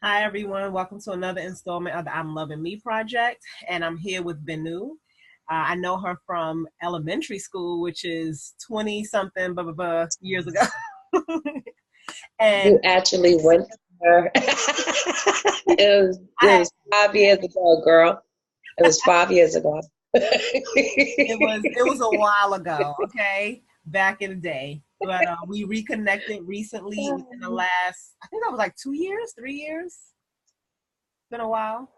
Hi, everyone. Welcome to another installment of the I'm Loving Me project. And I'm here with Benu. I know her from elementary school, which is 20 something blah, blah, blah, years ago. You and actually went there. It I, was 5 years ago, girl. It was 5 years ago. it was a while ago, okay, back in the day. But we reconnected recently within the last, I think that was like 2 years, 3 years. It's been a while,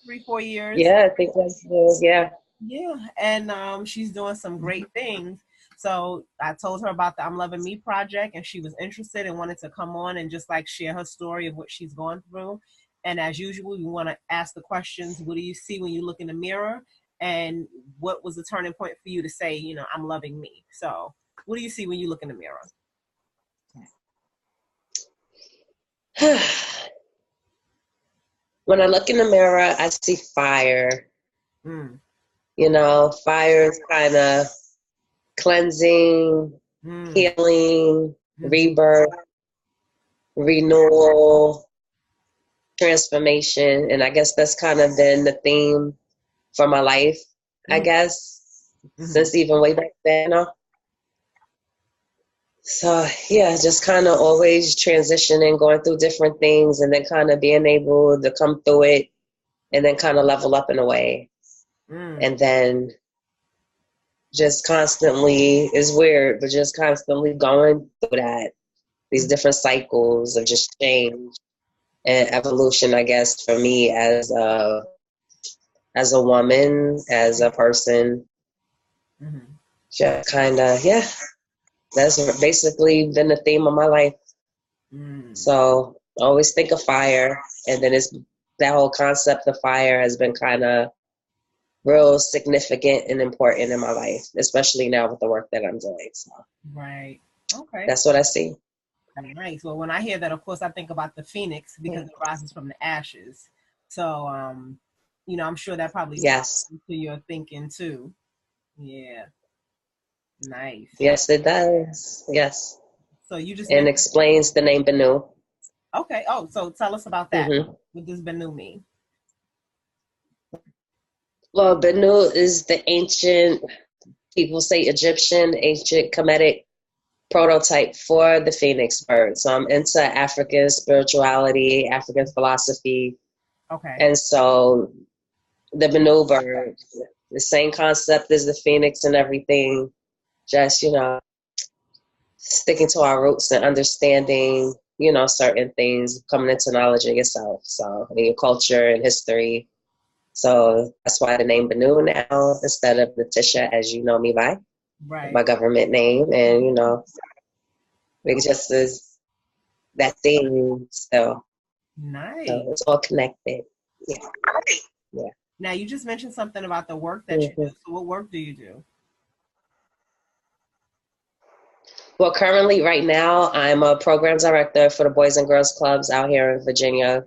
3, 4 years. Yeah, I think yeah. Yeah, and she's doing some great things. So I told her about the I'm Loving Me project, and she was interested and wanted to come on and just like share her story of what she's going through. And as usual, we want to ask the questions: what do you see when you look in the mirror? And what was the turning point for you to say, I'm loving me? So, what do you see when you look in the mirror? When I look in the mirror, I see fire. Mm, Fire is kind of cleansing, mm, healing, mm-hmm, rebirth, renewal, transformation. And I guess that's kind of been the theme for my life, I mm-hmm, guess, mm-hmm. since even way back then. So yeah, just kind of always transitioning, going through different things, and then kind of being able to come through it, and then kind of level up in a way, Mm. and then just constantly is weird, but just constantly going through that these Mm. different cycles of just change and evolution. I guess for me as a woman, as a person, Mm-hmm. just kind of yeah. That's basically been the theme of my life. Mm. So I always think of fire, and then it's that whole concept of fire has been kind of real significant and important in my life, especially now with the work that I'm doing. So Right. Okay. that's what I see. Nice. Well, when I hear that, of course, I think about the phoenix because it rises from the ashes. So, I'm sure that probably ties Yes, into your thinking too. Yeah. Nice. yes, it does. Yes, So you just and mentioned, explains the name Benu. okay. Oh, so tell us about that. Hmm. What does Benu mean? Well, Benu is the ancient, people say Egyptian, ancient Kemetic prototype for the phoenix bird. So I'm into African spirituality, African philosophy. Okay. And so the maneuver, the same concept as the phoenix and everything, just, sticking to our roots and understanding, certain things, coming into knowledge of yourself. So, in your culture and history. So that's why the name Benu now instead of Letitia, as you know me by, my Right. government name. And, it just is that thing. So Nice. it's all connected. Yeah. Yeah. Now, you just mentioned something about the work that you do. Hmm. So, what work do you do? Well, currently, right now, I'm a program director for the Boys and Girls Clubs out here in Virginia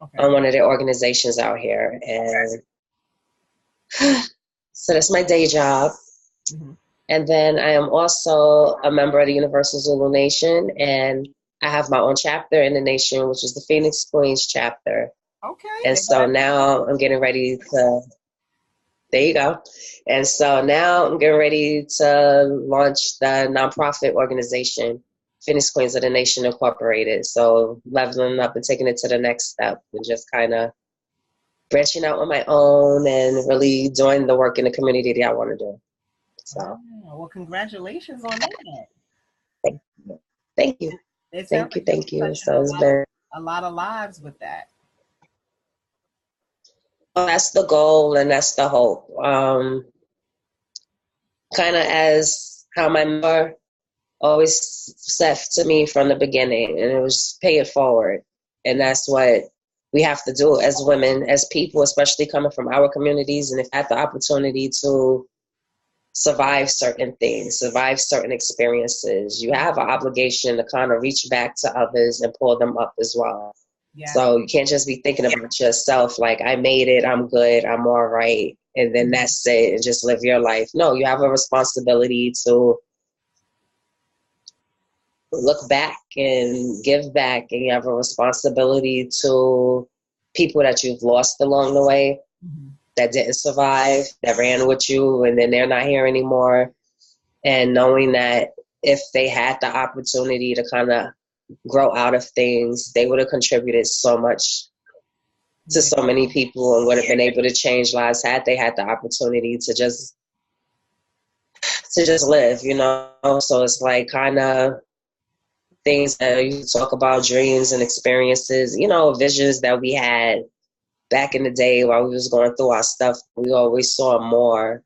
on Okay. one of the organizations out here. And so that's my day job. Hmm. And then I am also a member of the Universal Zulu Nation, and I have my own chapter in the nation, which is the Phoenix Queens chapter. Okay. And They go so now I'm getting ready to, there you go. And so now I'm getting ready to launch the nonprofit organization, Phoenix Queens of the Nation Incorporated. So leveling up and taking it to the next step and just kind of branching out on my own and really doing the work in the community that I want to do. So Well, congratulations on that. thank you. Thank you. It sounds Thank you. like you'll Thank be you. touching So it's been, a lot of lives with that. well, that's the goal and that's the hope. Kind of as how my mother always said to me from the beginning, and it was pay it forward. And that's what we have to do as women, as people, especially coming from our communities. And if had the opportunity to survive certain things, survive certain experiences, you have an obligation to kind of reach back to others and pull them up as well. Yeah. So you can't just be thinking about yourself like, I made it, I'm good, I'm all right, and then Mhm. that's it, and just live your life. No, you have a responsibility to look back and give back, and you have a responsibility to people that you've lost along the way, that didn't survive, that ran with you, and then they're not here anymore. And knowing that if they had the opportunity to kind of grow out of things, they would have contributed so much to so many people and would have been able to change lives had they had the opportunity to just live, you know. So it's like kind of things that you talk about, dreams and experiences, you know, visions that we had back in the day while we was going through our stuff. We always saw more.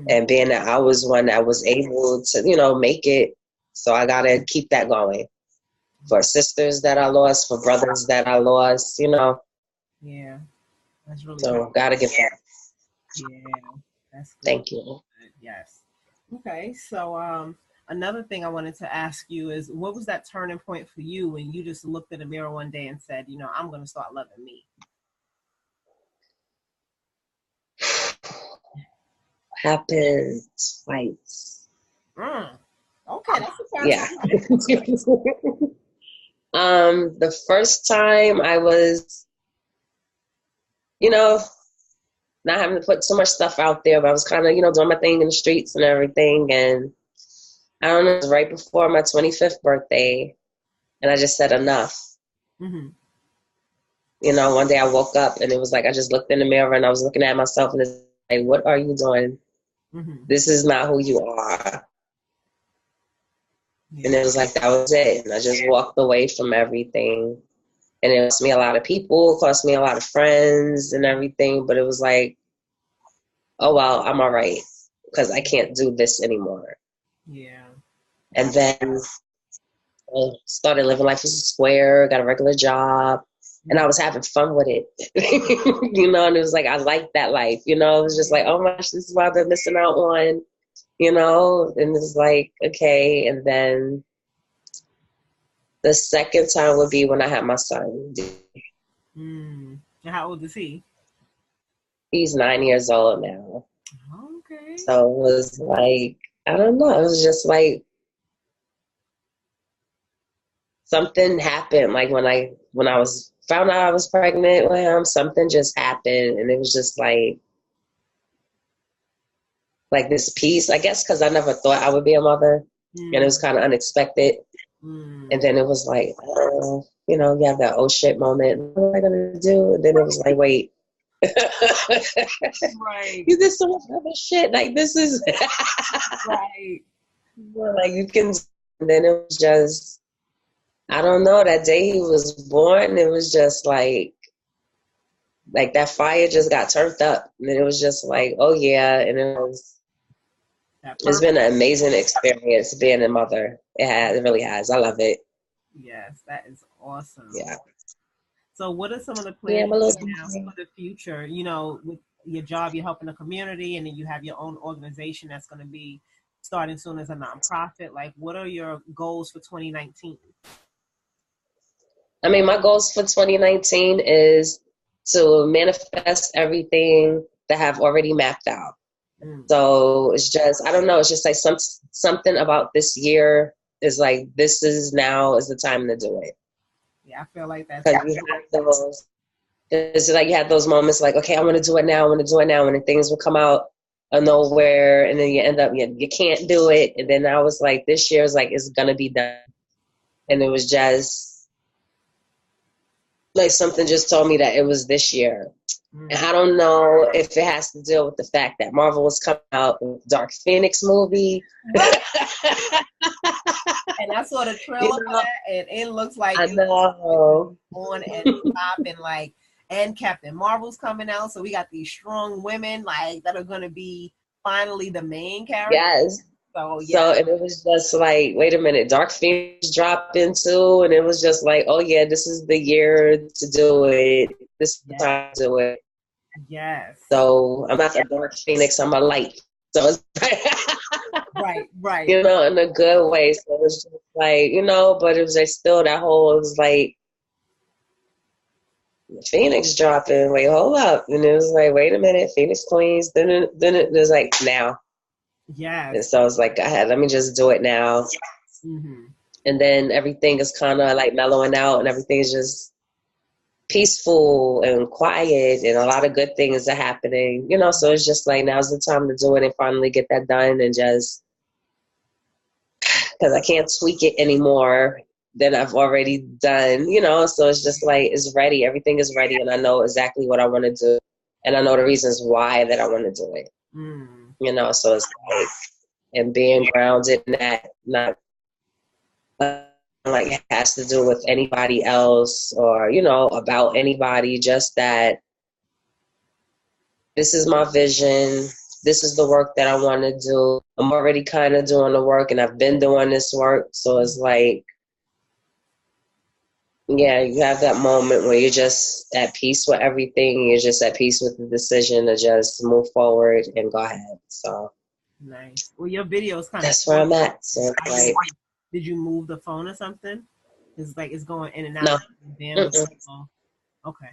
And being that I was one that was able to, you know, make it, so I gotta keep that going. For sisters that I lost, for brothers that I lost, you know. Yeah, that's really so powerful. Gotta give back. Yeah, that's good. Thank you. Yes. Okay, so another thing I wanted to ask you is, what was that turning point for you when you just looked in the mirror one day and said, you know, I'm going to start loving me? Happened twice. Okay, that's a Yeah. time. The first time I was, you know, not having to put so much stuff out there, but I was kind of, you know, doing my thing in the streets and everything. And I don't know, it was right before my 25th birthday, and I just said enough. You know, one day I woke up and it was like I just looked in the mirror and I was looking at myself and it's like, what are you doing? This is not who you are. And it was like, that was it. And I just walked away from everything. And it cost me a lot of people, cost me a lot of friends and everything. But it was like, oh, well, I'm all right, because I can't do this anymore. Yeah. And then I started living life as a square, got a regular job, and I was having fun with it. You know, and it was like, I liked that life. You know, it was just like, oh my gosh, this is what I've been missing out on. You know, and it's like, okay. And then the second time would be when I had my son. How old is he? He's 9 years old now. Okay. So it was like, I don't know. It was just like something happened. Like when I was found out I was pregnant with him, something just happened, and it was just like this peace, I guess, because I never thought I would be a mother, and it was kind of unexpected. And then it was like, you know, you have that oh shit moment. What am I gonna do? And then it was like, wait, right? You did so much other shit. Like this is right. Like you can. And then it was just, I don't know. That day he was born, it was just like that fire just got turned up, and then it was just like, oh yeah, and it's been an amazing experience being a mother. It really has. I love it. Yes, that is awesome. Yeah. So what are some of the plans now for the future? You know, with your job, you're helping the community, and then you have your own organization that's going to be starting soon as a nonprofit. Like, what are your goals for 2019? I mean, my goals for 2019 is to manifest everything that I have already mapped out. So it's just, I don't know, it's just like something about this year is like, this is the time to do it. Yeah, I feel like that's because you have those. It's like you have those moments like, okay, I want to do it now. I want to do it now, and then things will come out of nowhere, and then you end up you can't do it. And then I was like, this year is like it's gonna be done, and it was just like something just told me that it was this year. And I don't know if it has to deal with the fact that Marvel was coming out with Dark Phoenix movie. And I saw the trailer for that, and it looks like I know on and popping like, and Captain Marvel's coming out, so we got these strong women like that are gonna be finally the main characters. Yes. So yeah. So and it was just like, wait a minute, Dark Phoenix dropped into, and it was just like, oh yeah, this is the year to do it. This is the time to do it. Yes. So I'm not a Dark Phoenix, I'm a light. So it's right. You know, in a good way. So it was just like, you know, but it was like still that whole, it was like Phoenix dropping, wait, hold up. And it was like, wait a minute, Phoenix Queens, then it was like now. Yes. And so I was like, let me just do it now. and then everything is kind of like mellowing out, and everything is just peaceful and quiet, and a lot of good things are happening, you know. So it's just like, now's the time to do it and finally get that done, and just because I can't tweak it anymore than I've already done, you know. So it's just like, it's ready. Everything is ready, and I know exactly what I want to do, and I know the reasons why that I want to do it. You know, so it's like, and being grounded in that, not like it has to do with anybody else or, you know, about anybody, just that this is my vision. This is the work that I want to do. I'm already kind of doing the work, and I've been doing this work. So it's like, yeah, you have that moment where you're just at peace with everything. You're just at peace with the decision to just move forward and go ahead. So nice. Well, your video is kind of. That's where I'm at. So like, did you move the phone or something? It's like it's going in and out. No. Damn. Okay.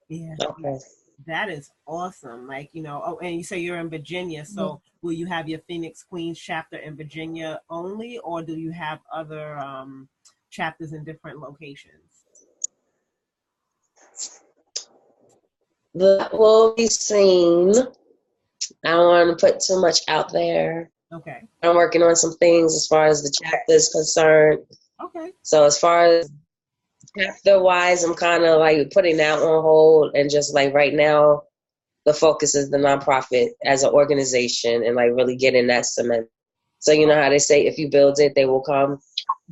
Yeah. Okay. That is awesome. Like, you know, oh, and you say you're in Virginia. So will you have your Phoenix Queens chapter in Virginia only, or do you have other chapters in different locations? That will be seen. I don't want to put too much out there. Okay. I'm working on some things as far as the chapter is concerned. Okay. So as far as chapter wise, I'm kind of like putting that on hold, and just like right now, the focus is the nonprofit as an organization, and like really getting that cement. So you know how they say, if you build it, they will come.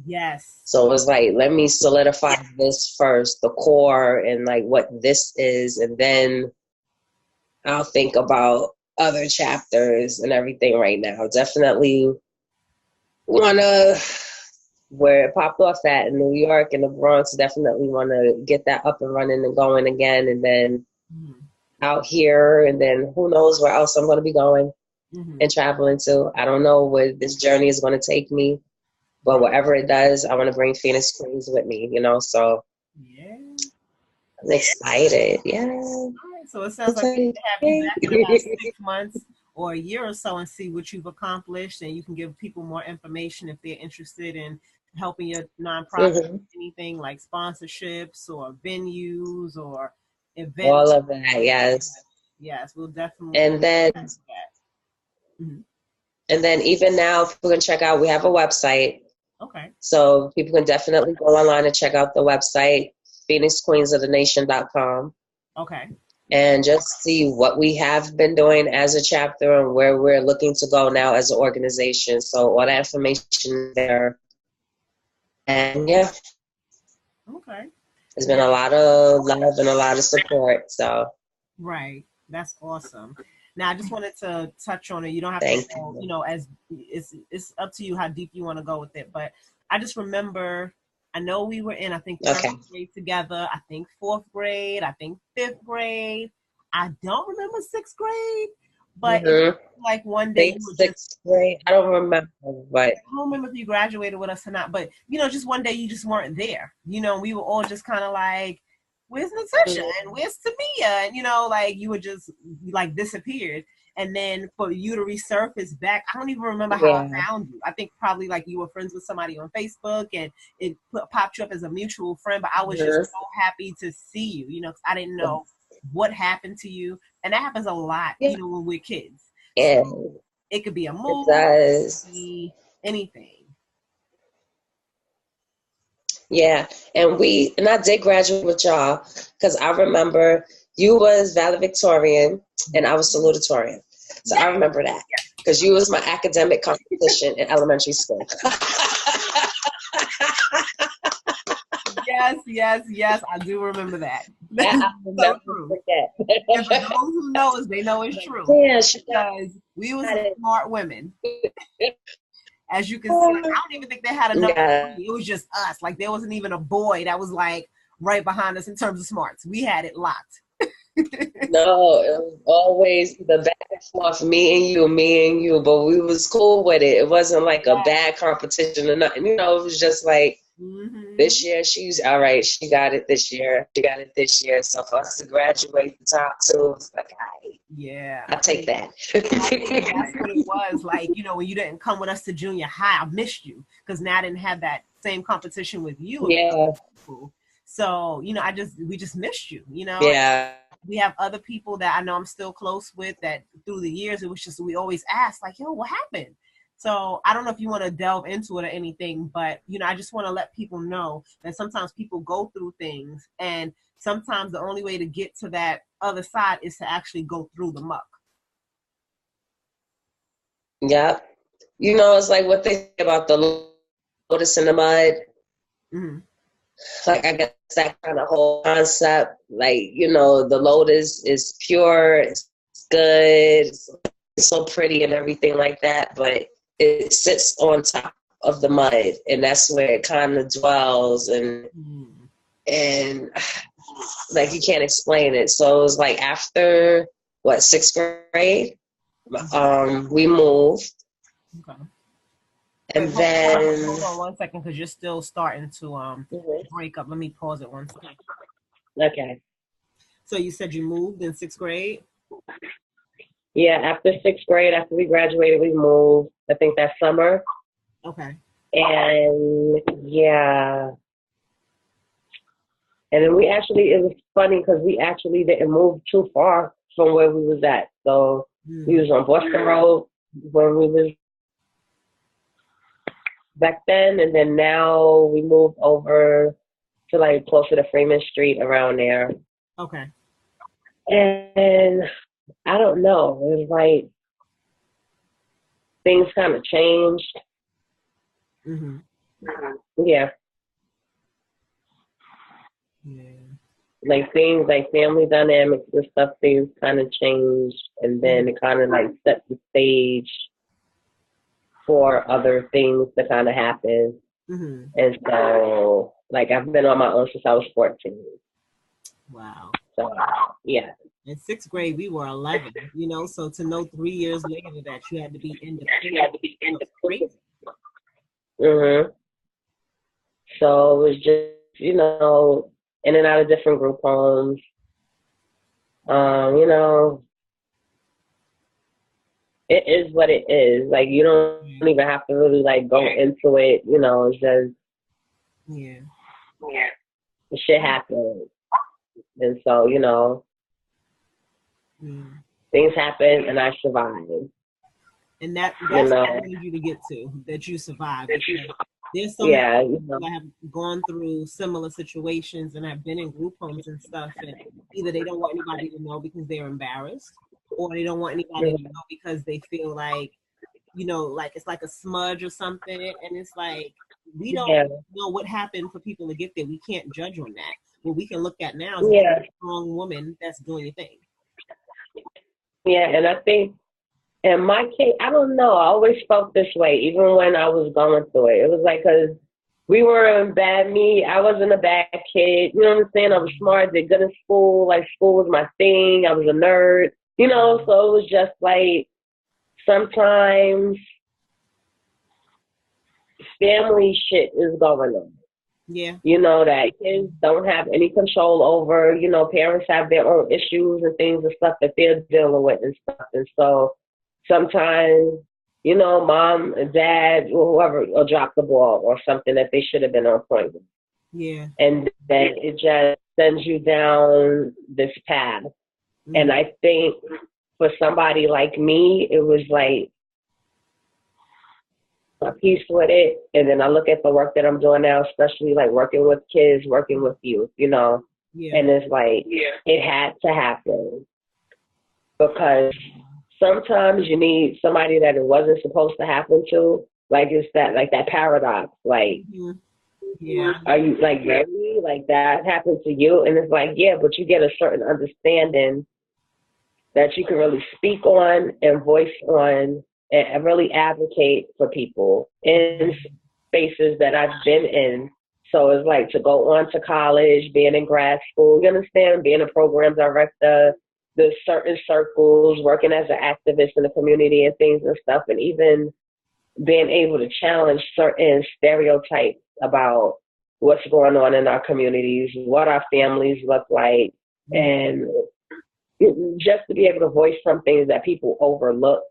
Yes. So it's like, let me solidify this first, the core, and like what this is, and then I'll think about other chapters and everything. Right now, definitely want to, where it popped off at in New York and the Bronx, definitely want to get that up and running and going again, and then out here, and then who knows where else I'm going to be going and traveling to. I don't know where this journey is going to take me, but whatever it does, I want to bring Phoenix Queens with me, you know. So yeah, I'm excited. Yeah. All right. So it sounds like we need to have you back in about 6 months or a year or so and see what you've accomplished, and you can give people more information if they're interested in helping your nonprofit, anything like sponsorships or venues or events. All of that, yes. Yes, we'll definitely. And then, and then even now, people can check out, we have a website. Okay. So people can definitely go online and check out the website, phoenixqueensofthenation.com. Okay. And just see what we have been doing as a chapter and where we're looking to go now as an organization. So all that information there. And yeah. Okay. There's been a lot of love and a lot of support. So right. That's awesome. Now I just wanted to touch on it. You don't have Thank to you. you know, as it's up to you how deep you want to go with it. But I just remember, I know we were in, I think, third grade together. I think fourth grade. I think fifth grade. I don't remember sixth grade, but it's like one day you were sixth grade. I don't remember, but I don't remember if you graduated with us or not. But you know, just one day you just weren't there. You know, we were all just kind of like, "Where's Natasha and where's Tamia?" And you know, like you were just like disappeared. And then for you to resurface back, I don't even remember how I found you. I think probably like you were friends with somebody on Facebook and it popped you up as a mutual friend. But I was just so happy to see you, you know, 'cause I didn't know what happened to you. And that happens a lot, you know, when we're kids. Yeah. So it could be a move, it could be anything. Yeah. And I did graduate with y'all because I remember you was valedictorian and I was salutatorian. So I remember that because you was my academic competition in elementary school. Yes, I do remember that. Yeah, I will never forget. And for those who know us, they know it's true. Yeah, because we was smart women. As you can see, like, I don't even think they had a number. It was just us. Like there wasn't even a boy that was like right behind us in terms of smarts. We had it locked. No, it was always the back and forth, me and you, but we was cool with it. It wasn't like a bad competition or nothing. You know, it was just like This year, she's all right. She got it this year. She got it this year. So for us to graduate the top two, it's like, Yeah. I'll take that. That's what it was. Like, when you didn't come with us to junior high, I missed you because now I didn't have that same competition with you. Yeah. So, we just missed you, Yeah. We have other people that I know I'm still close with that through the years, it was just, we always ask like, yo, what happened? So I don't know if you want to delve into it or anything, but, I just want to let people know that sometimes people go through things, and sometimes the only way to get to that other side is to actually go through the muck. Yeah. It's like what they say about the lotus in the mud. Mm-hmm. Like, I guess that kind of whole concept, like, the lotus is pure, it's good, it's so pretty and everything like that, but it sits on top of the mud, and that's where it kind of dwells, and like, you can't explain it. So it was like after sixth grade, we moved. Okay. And Wait, then hold on 1 second, because you're still starting to break up. Let me pause it 1 second. Okay. So you said you moved in sixth grade? Yeah, after sixth grade, after we graduated, we moved, I think that summer. Okay. And yeah. And then it was funny because we actually didn't move too far from where we was at. So we was on Boston Road when we was back then, and then now we moved over to like closer to Freeman Street, around there. Okay. And I don't know, it was like things kind of changed. Mm-hmm. Yeah. Yeah. Like things like family dynamics and stuff, things kind of changed, and then it kind of like set the stage for other things to kind of happen. Mm-hmm. And so, like, I've been on my own since I was 14. Wow. So, yeah. In sixth grade, we were 11, so to know 3 years later that you had to be independent was crazy. Mm-hmm. So it was just, in and out of different group homes. It is what it is. Like, you don't even have to really like go into it. It's just the shit happens, and so things happen, and I survived. And that's what I wanted you to get to, that you survived. There's so many people that have gone through similar situations and have been in group homes and stuff, and either they don't want anybody to know because they're embarrassed, or they don't want anybody to know because they feel like, like it's like a smudge or something. And it's like, we don't know what happened for people to get there. We can't judge on that. What we can look at now is a strong woman that's doing your thing. Yeah, and I think in my case, I don't know. I always felt this way, even when I was going through it. It was like, because we weren't bad. I wasn't a bad kid. You know what I'm saying? I was smart, did good in school. Like, school was my thing. I was a nerd. So it was just like, sometimes family shit is going on. Yeah. That kids don't have any control over. Parents have their own issues and things and stuff that they're dealing with and stuff. And so sometimes, mom and dad or whoever will drop the ball or something that they should have been on point with. Yeah. And then it just sends you down this path. Mm-hmm. And I think for somebody like me, it was like a piece with it. And then I look at the work that I'm doing now, especially like working with kids, working with youth, and it's like, it had to happen, because sometimes you need somebody that it wasn't supposed to happen to. Like, it's that paradox. Like, are you like ready? Like, that happened to you? And it's like, yeah, but you get a certain understanding that you can really speak on and voice on and really advocate for people in spaces that I've been in. So it's like, to go on to college, being in grad school, you understand, being a program director, the certain circles, working as an activist in the community and things and stuff, and even being able to challenge certain stereotypes about what's going on in our communities, what our families look like, and just to be able to voice some things that people overlook.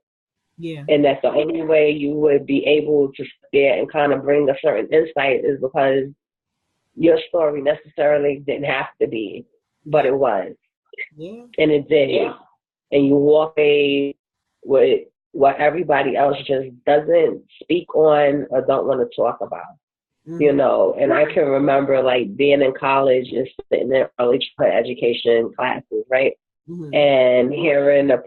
Yeah. And that the only way you would be able to sit there and kind of bring a certain insight is because your story necessarily didn't have to be, but it was. Yeah. And it did. Yeah. And you walk away with what everybody else just doesn't speak on or don't want to talk about. You know, and I can remember like being in college and sitting in early childhood education classes, right? And hearing the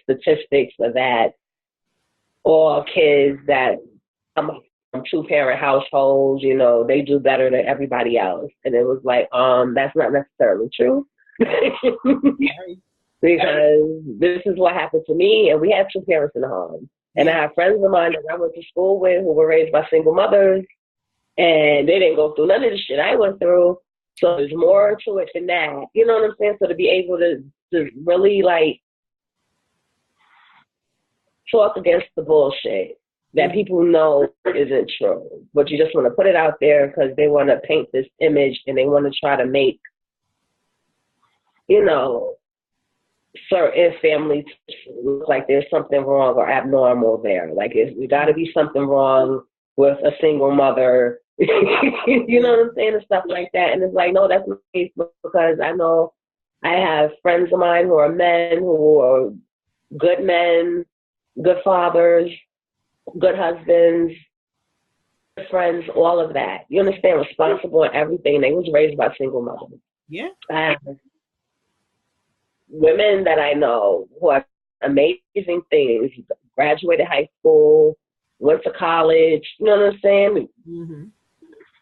statistics of that all kids that come from two-parent households, you know, they do better than everybody else. And it was like, that's not necessarily true. Because this is what happened to me, and we had two parents in the home. And I have friends of mine that I went to school with who were raised by single mothers, and they didn't go through none of the shit I went through. So there's more to it than that. You know what I'm saying? So to be able to really like talk against the bullshit that people know isn't true, but you just want to put it out there because they want to paint this image and they want to try to make, you know, certain families look like there's something wrong or abnormal there. Like there's got to be something wrong with a single mother. You know what I'm saying? And stuff like that. And it's like, no, that's not the case, because I know I have friends of mine who are men, who are good men, good fathers, good husbands, good friends, all of that. You understand? Responsible and everything. They was raised by single mothers. Yeah. I have women that I know who have amazing things, graduated high school, went to college, you know what I'm saying?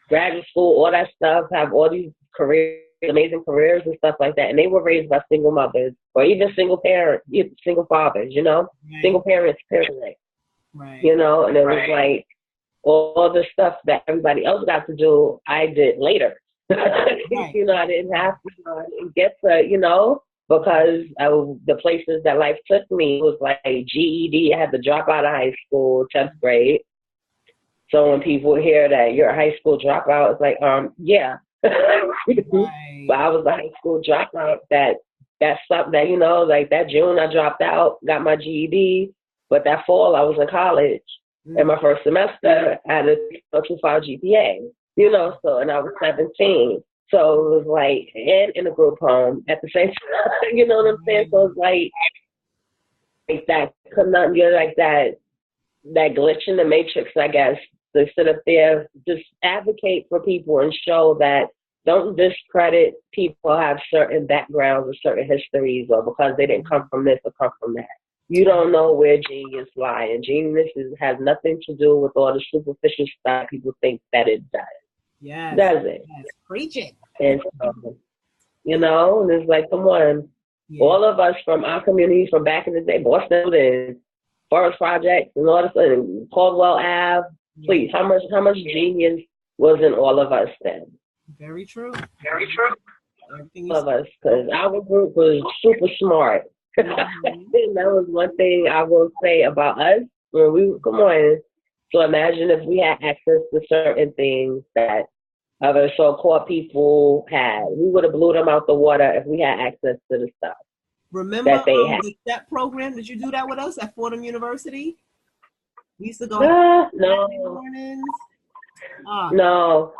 Graduate school, all that stuff, have all these careers, amazing careers and stuff like that. And they were raised by single mothers or even single fathers, you know, single parents, period. You know, and it was like all the stuff that everybody else got to do, I did later. You know, I didn't have to, I didn't get to, you know, because of the places that life took me. It was like GED, I had to drop out of high school, 10th grade. So when people hear that you're a high school dropout, it's like, yeah. But I was a high school dropout that's something that, you know, like that June I dropped out, got my GED, but that fall I was in college. And my first semester I had a 2.25 GPA, you know, so, and I was 17. So it was like, and in a group home at the same time, you know what I'm saying? So it's like that, you're like that glitch in the matrix, I guess, to sit up there, just advocate for people and show that don't discredit people who have certain backgrounds or certain histories, or because they didn't come from this or come from that. You don't know where genius lies, and genius has nothing to do with all the superficial stuff people think that it does. Yes. Does it? Yes. Preach it. And so, you know, and it's like, come on. All of us from our communities from back in the day, Boston and Forest Project and all this, and Caldwell Ave, please, how much genius was in all of us then? Very true. Very true. All of us, because our group was super smart. And that was one thing I will say about us. When we come on, so imagine if we had access to certain things that other so-called people had. We would have blew them out the water if we had access to the stuff. Remember the STEP program? Did you do that with us at Fordham University? We used to go no mornings. No.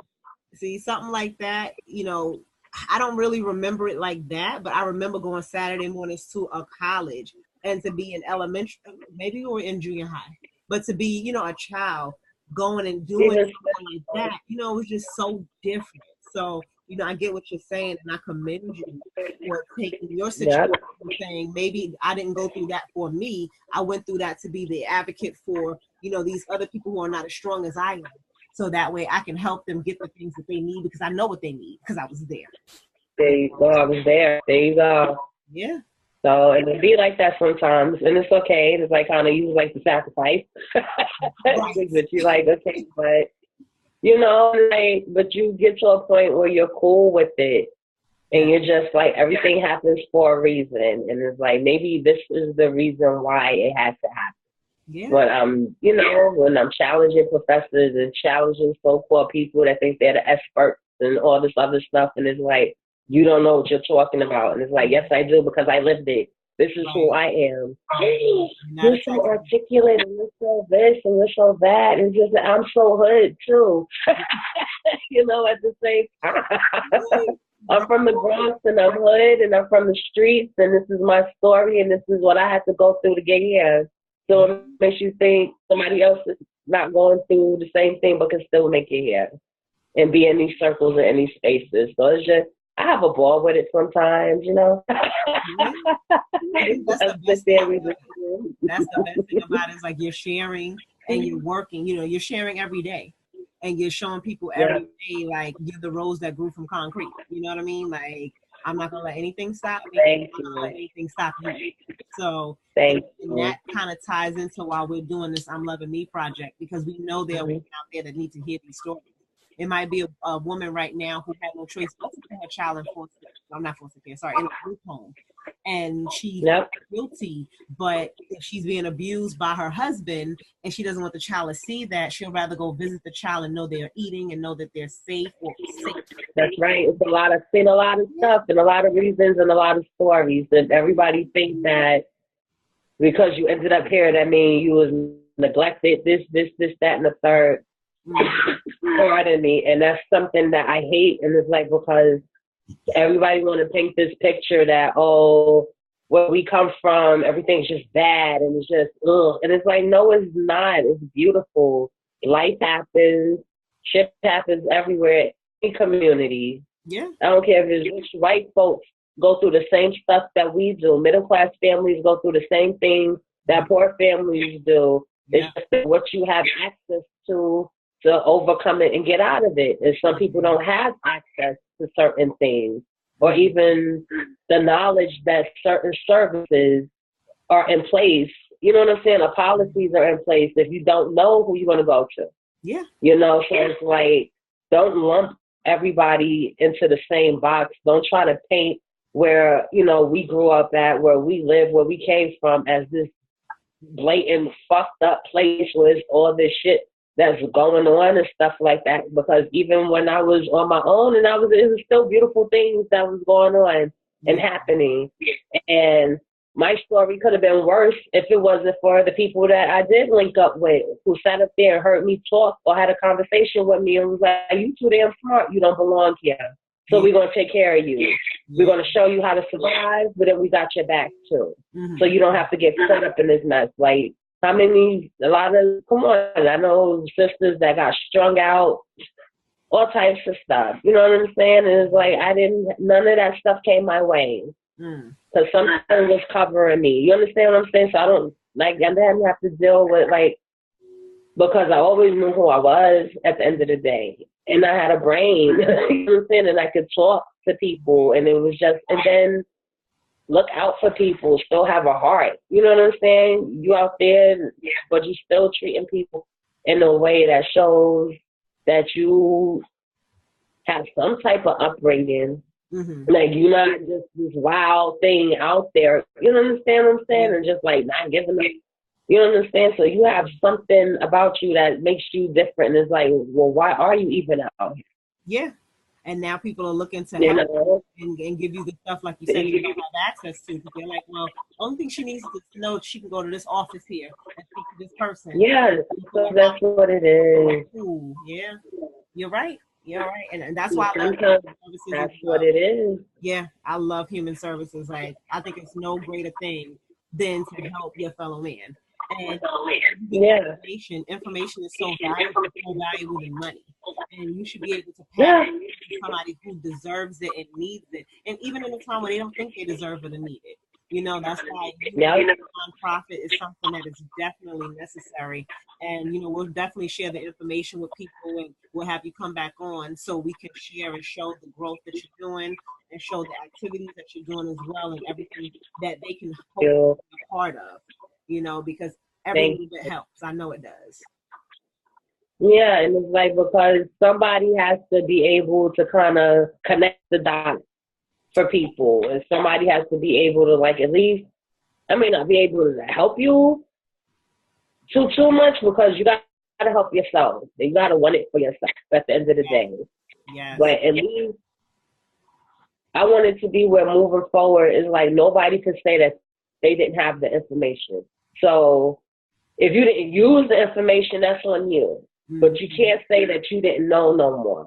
See, something like that, you know, I don't really remember it like that, but I remember going Saturday mornings to a college, and to be in elementary, maybe we were in junior high, but to be, you know, a child going and doing something like that, you know, it was just so different. So, you know, I get what you're saying, and I commend you for taking your situation and saying, maybe I didn't go through that for me. I went through that to be the advocate for, you know, these other people who are not as strong as I am. So that way I can help them get the things that they need, because I know what they need, because I was there. There you go. I was there. There you go. Yeah. So, and it'd be like that sometimes, and it's okay. It's like kind of you like the sacrifice. But you're like, okay, but you know, like, but you get to a point where you're cool with it, and you're just like, everything happens for a reason, and it's like, maybe this is the reason why it has to happen. Yeah. But you know, when I'm challenging professors and challenging so-called people that think they're the experts and all this other stuff, and it's like, you don't know what you're talking about. And it's like, yes, I do, because I lived it. This is who Right. I am. You're not You're a so textbook. articulate, and you're so this, and you're so that. And just, I'm so hood, too. You know, at the same time. I'm Right. from the Bronx, and I'm hood, and I'm from the streets, and this is my story, and this is what I had to go through to get here. So Yeah. it makes you think somebody else is not going through the same thing, but can still make it here and be in these circles and in these spaces. So it's just, I have a ball with it sometimes, you know. Yeah. I think that's the Just sit best thing there with about it. it. That's the best thing about it is like you're sharing and you're working, you're sharing every day and you're showing people Yeah, every day, like you're the rose that grew from concrete. You know what I mean? Like, I'm not going to let anything stop me. thank I'm not going to you. let anything stop you. So, and, Thank and you. that kind of ties into why we're doing this I'm Loving Me project, because we know there are Mhm. women out there that need to hear these stories. It might be a woman right now who had no choice but to put her child in foster, I'm not foster care, sorry, in a group home. And she feels Yep, guilty, but if she's being abused by her husband and she doesn't want the child to see that, she'll rather go visit the child and know they're eating and know that they're safe or safe. that's right. It's a lot of, seen a lot of Yeah. stuff and a lot of reasons and a lot of stories. And everybody thinks that because you ended up here, that means you was neglected, this, that, and the third. Mm. Pardon me. And that's something that I hate. And it's like, because everybody want to paint this picture that, oh, where we come from, everything's just bad and it's just ugh. And it's like, no, it's not. It's beautiful. Life happens. Shit happens everywhere in community. Yeah. I don't care if it's rich white folks go through the same stuff that we do. Middle class families go through the same things that poor families do. It's Yeah. just what you have access to overcome it and get out of it. And some people don't have access to certain things, or even the knowledge that certain services are in place. You know what I'm saying? The policies are in place. If you don't know, who you going to go to? Yeah. You know, so it's like, don't lump everybody into the same box. Don't try to paint where, you know, we grew up at, where we live, where we came from, as this blatant fucked up place where it's all this shit that's going on and stuff like that. Because even when I was on my own and it was still beautiful things that was going on and Yeah. happening. And my story could have been worse if it wasn't for the people that I did link up with, who sat up there and heard me talk or had a conversation with me and was like, you too damn smart, you don't belong here. So Yeah. we're going to take care of you. We're Yeah. going to show you how to survive, but then we got your back too. Mm-hmm. So you don't have to get caught up in this mess. Like, come on, I know sisters that got strung out, all types of stuff. You know what I'm saying? And it's like, none of that stuff came my way. Mm. Because something was covering me. You understand what I'm saying? So I don't, like, I didn't have to deal with, like, because I always knew who I was at the end of the day. And I had a brain, you know what I'm saying? And I could talk to people. And it was just, and then look out for people, still have a heart. You know what I'm saying? You out there, but you still treating people in a way that shows that you have some type of upbringing. Mm-hmm. Like, you're not just this wild thing out there. You know what I'm Yeah. saying? And just like not giving up. You know what I'm saying? So you have something about you that makes you different. And it's like, well, why are you even out here? Yeah. And now people are looking to You help know? and give you the stuff, like you said, you don't have access to, because they're like, well, only thing she needs to know, she can go to this office here and speak to this person. Yeah, Pull her that's out. what it is. Ooh, yeah, you're right. You're right. And that's why I love Sometimes services as that's what well. it is. Yeah, I love human services. Like, I think it's no greater thing than to help your fellow man. And you get Yeah. information is so valuable, it's more valuable than money. And you should be able to pass Yeah. it to somebody who deserves it and needs it. And even in a time where they don't think they deserve it or need it. That's why you Yeah. being a nonprofit is something that is definitely necessary. And we'll definitely share the information with people, and we'll have you come back on so we can share and show the growth that you're doing and show the activities that you're doing as well, and everything that they can hopefully You. be a part of, because every Thank little bit helps. I know it does. Yeah, and it's like, because somebody has to be able to kind of connect the dots for people, and somebody has to be able to, like, at least, I may not be able to help you, too much because you got to help yourself. You got to want it for yourself at the end of the day. Yes. But at least I want it to be where moving forward is like nobody can say that they didn't have the information. So if you didn't use the information, that's on you. Mm-hmm. But you can't say that you didn't know no more.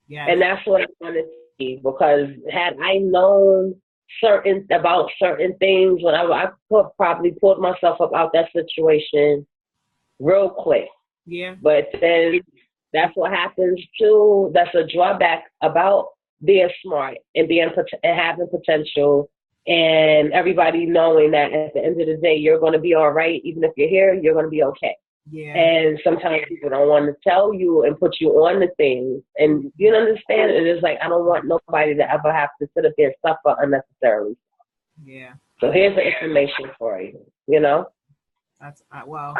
Yes. And that's what I want to see, because had I known about certain things, when I probably pulled myself up out that situation real quick. Yeah. But then that's what happens too. That's a drawback about being smart and having potential, and everybody knowing that at the end of the day you're going to be all right. Even if you're here, you're going to be okay. Yeah. And sometimes people don't want to tell you and put you on the things, and you don't understand. And it's like, I don't want nobody to ever have to sit up there and suffer unnecessarily. Yeah. So here's the information for you. You know. That's well,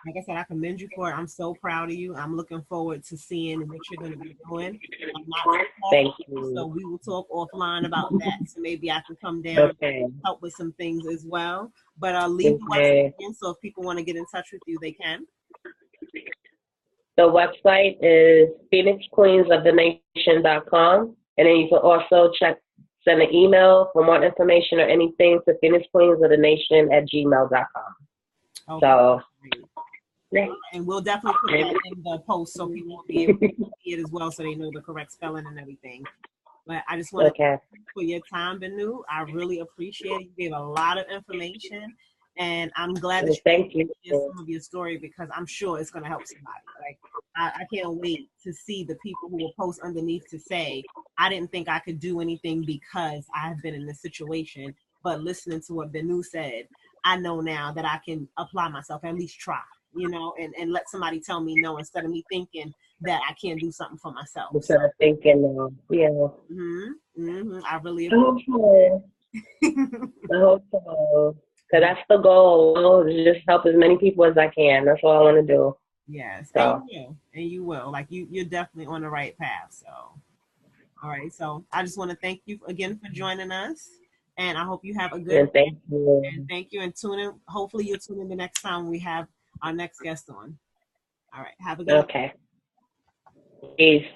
like I said, I commend you for it. I'm so proud of you. I'm looking forward to seeing what you're going to be doing. I'm not Thank you. So we will talk offline about that. So maybe I can come down and help with some things as well. But leave the website again, so if people want to get in touch with you, they can. The website is phoenixqueensofthenation.com, and then you can also send an email for more information or anything to phoenixqueensofthenation@gmail.com. Okay. So, yeah. And we'll definitely put that in the post so people will be able to see it as well, so they know the correct spelling and everything. But I just want to thank you for your time, Benu. I really appreciate it. You gave a lot of information, and I'm glad that you shared some of your story, because I'm sure it's going to help somebody. Like, I can't wait to see the people who will post underneath to say, I didn't think I could do anything because I have been in this situation, but listening to what Benu said, I know now that I can apply myself, at least try, and let somebody tell me no, instead of me thinking that I can't do something for myself. Instead of thinking, yeah. I really appreciate it. I hope so. Because that's the goal, just help as many people as I can. That's all I want to do. Yes, so. And you will. Like, you're definitely on the right path. So, all right. So I just want to thank you again for joining us. And I hope you have a good day. Thank you. And thank you. And tune in. Hopefully you'll tune in the next time we have our next guest on. All right. Have a good day. Okay. Peace.